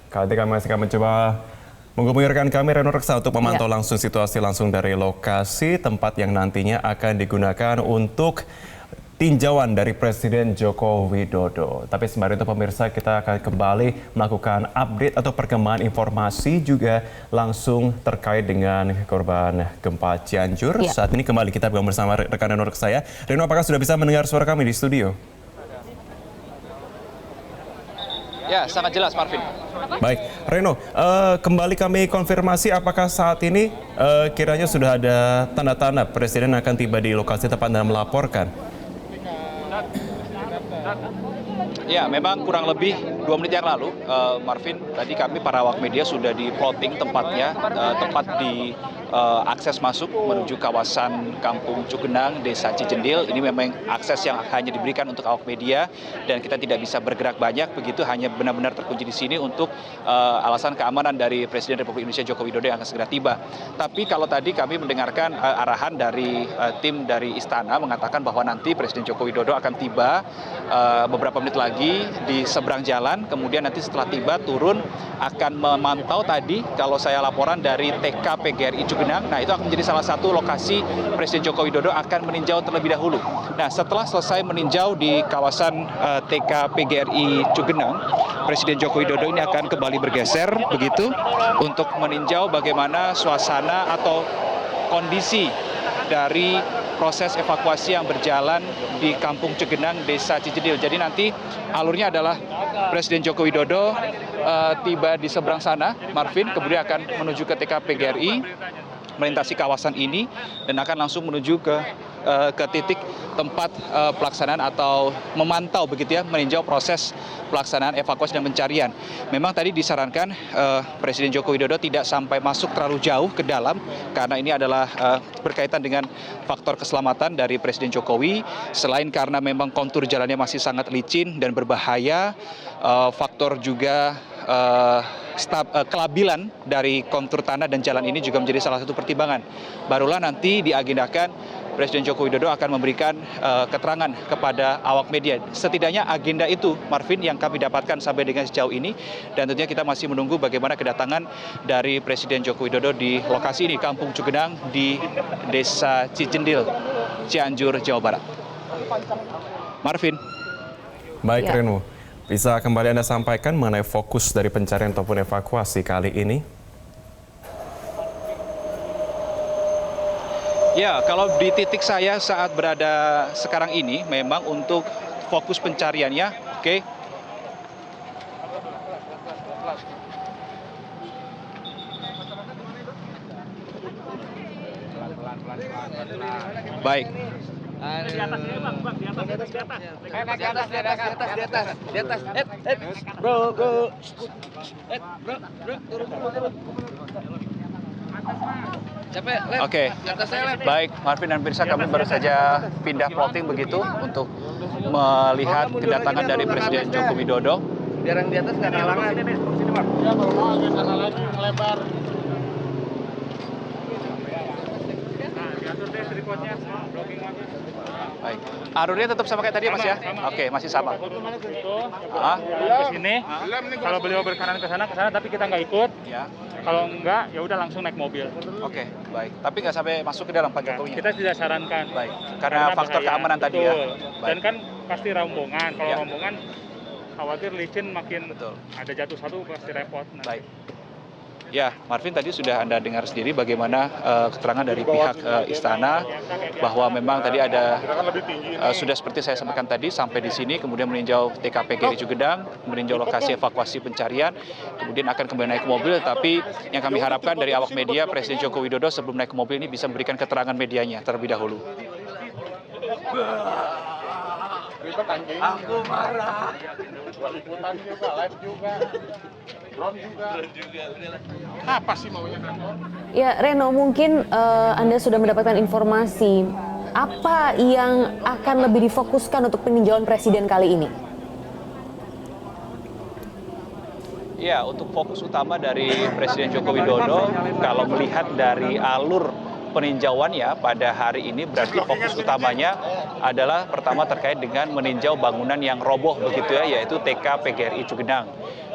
Kali ini kami masih akan mencoba menghubungi rekan kami Reno Reksa untuk memantau langsung situasi langsung dari lokasi tempat yang nantinya akan digunakan untuk tinjauan dari Presiden Joko Widodo. Tapi sembari itu pemirsa, kita akan kembali melakukan update atau perkembangan informasi juga langsung terkait dengan korban gempa Cianjur. Saat ini kembali kita bersama rekan Reno Reksa ya. Reno, apakah sudah bisa mendengar suara kami di studio? Ya, sangat jelas Marvin. Baik, Reno, kembali kami konfirmasi apakah saat ini kiranya sudah ada tanda-tanda Presiden akan tiba di lokasi tepat dan melaporkan? Ya, memang kurang lebih 2 menit yang lalu, Marvin, tadi kami para awak media sudah di plotting tempatnya, tepat di akses masuk menuju kawasan Kampung Cugenang, Desa Cijendil. Ini memang akses yang hanya diberikan untuk awak media dan kita tidak bisa bergerak banyak, begitu hanya benar-benar terkunci di sini untuk alasan keamanan dari Presiden Republik Indonesia Joko Widodo yang akan segera tiba. Tapi kalau tadi kami mendengarkan arahan dari tim dari Istana mengatakan bahwa nanti Presiden Joko Widodo akan tiba beberapa menit lagi di seberang jalan, kemudian nanti setelah tiba turun akan memantau tadi kalau saya laporan dari TK PGRI Cugenang. Nah, itu akan menjadi salah satu lokasi Presiden Joko Widodo akan meninjau terlebih dahulu. Nah, setelah selesai meninjau di kawasan TK PGRI Cugenang, Presiden Joko Widodo ini akan kembali bergeser begitu untuk meninjau bagaimana suasana atau kondisi dari proses evakuasi yang berjalan di Kampung Cugenang, Desa Cijendil. Jadi nanti alurnya adalah Presiden Joko Widodo tiba di seberang sana, Marvin, kemudian akan menuju ke TK PGRI, melintasi kawasan ini, dan akan langsung menuju ke titik tempat pelaksanaan atau memantau begitu ya, meninjau proses pelaksanaan evakuasi dan pencarian. Memang tadi disarankan Presiden Joko Widodo tidak sampai masuk terlalu jauh ke dalam karena ini adalah berkaitan dengan faktor keselamatan dari Presiden Jokowi. Selain karena memang kontur jalannya masih sangat licin dan berbahaya, faktor juga kelabilan dari kontur tanah dan jalan ini juga menjadi salah satu pertimbangan. Barulah nanti diagendakan Presiden Joko Widodo akan memberikan keterangan kepada awak media. Setidaknya agenda itu, Marvin, yang kami dapatkan sampai dengan sejauh ini. Dan tentunya kita masih menunggu bagaimana kedatangan dari Presiden Joko Widodo di lokasi ini, Kampung Cugenang di Desa Cijendil, Cianjur, Jawa Barat. Marvin. Baik, Reno. Bisa kembali Anda sampaikan mengenai fokus dari pencarian ataupun evakuasi kali ini? Ya, kalau di titik saya saat berada sekarang ini, memang untuk fokus pencariannya, oke. Baik. Di atas ini bang, di atas. Bro, turun. Oke, baik Marvin dan Pirsa, kami baru saja pindah plotting begitu untuk melihat kedatangan dari Presiden Joko Widodo. Biar yang di atas nggak kehalangan. Sini bang. Ya baru lagi sana lagi ngelebar. Nah, diatur deh tripodnya, blocking aja. Baik, alurnya tetap sama kayak tadi Mas ya? Oke, masih sama. Ke sini, kalau beliau berkanan ke sana, tapi kita nggak ikut. Ya. Kalau enggak, ya udah langsung naik mobil. Oke, baik. Tapi nggak sampai masuk ke dalam Pak Jokowi. Kita tidak sarankan. Baik, karena faktor bahaya. keamanan tadi ya. Betul. Dan kan pasti rombongan. Kalau Ya. rombongan, khawatir licin makin Betul. ada jatuh satu pasti repot. Nanti. Baik. Ya, Marvin, tadi sudah Anda dengar sendiri bagaimana keterangan dari pihak Istana bahwa memang tadi ada sudah seperti saya sampaikan tadi sampai di sini, kemudian meninjau TKP GRI Cugenang, meninjau lokasi evakuasi pencarian, kemudian akan kembali naik ke mobil. Tapi yang kami harapkan dari awak media, Presiden Joko Widodo sebelum naik ke mobil ini bisa memberikan keterangan medianya terlebih dahulu. Aku marah. Liputan juga, live juga. Drone juga. Apa sih maunya kantor? Ya, Reno, mungkin Anda sudah mendapatkan informasi apa yang akan lebih difokuskan untuk peninjauan Presiden kali ini? Ya, untuk fokus utama dari Presiden Joko Widodo, kalau melihat dari alur peninjauannya pada hari ini, berarti fokus utamanya adalah pertama terkait dengan meninjau bangunan yang roboh begitu ya, yaitu TK PGRI Cugenang.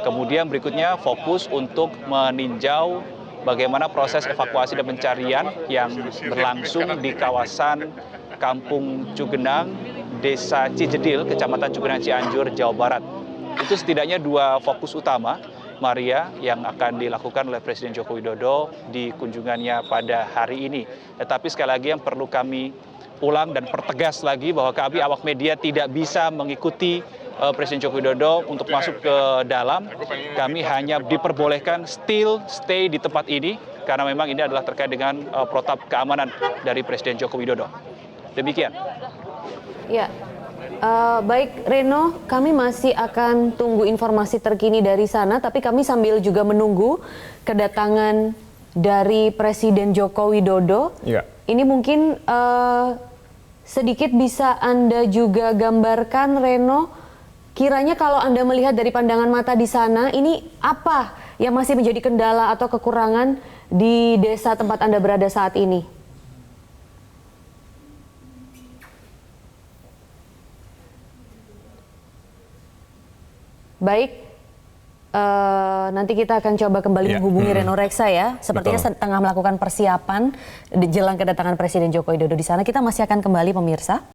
Kemudian berikutnya fokus untuk meninjau bagaimana proses evakuasi dan pencarian yang berlangsung di kawasan Kampung Cugenang, Desa Cijedil, Kecamatan Cugenang, Cianjur, Jawa Barat. Itu setidaknya 2 fokus utama, Maria, yang akan dilakukan oleh Presiden Joko Widodo di kunjungannya pada hari ini. Tetapi sekali lagi yang perlu kami ulang dan pertegas lagi bahwa kami awak media tidak bisa mengikuti Presiden Joko Widodo untuk masuk ke dalam. Kami hanya diperbolehkan stay di tempat ini karena memang ini adalah terkait dengan protap keamanan dari Presiden Joko Widodo. Demikian. Ya, baik Reno, kami masih akan tunggu informasi terkini dari sana, tapi kami sambil juga menunggu kedatangan dari Presiden Joko Widodo. Ya. Ini mungkin sedikit bisa Anda juga gambarkan, Reno, kiranya kalau Anda melihat dari pandangan mata di sana, ini apa yang masih menjadi kendala atau kekurangan di desa tempat Anda berada saat ini? Baik, nanti kita akan coba kembali menghubungi Reno Reksa ya. Sepertinya tengah melakukan persiapan jelang kedatangan Presiden Joko Widodo di sana. Kita masih akan kembali pemirsa.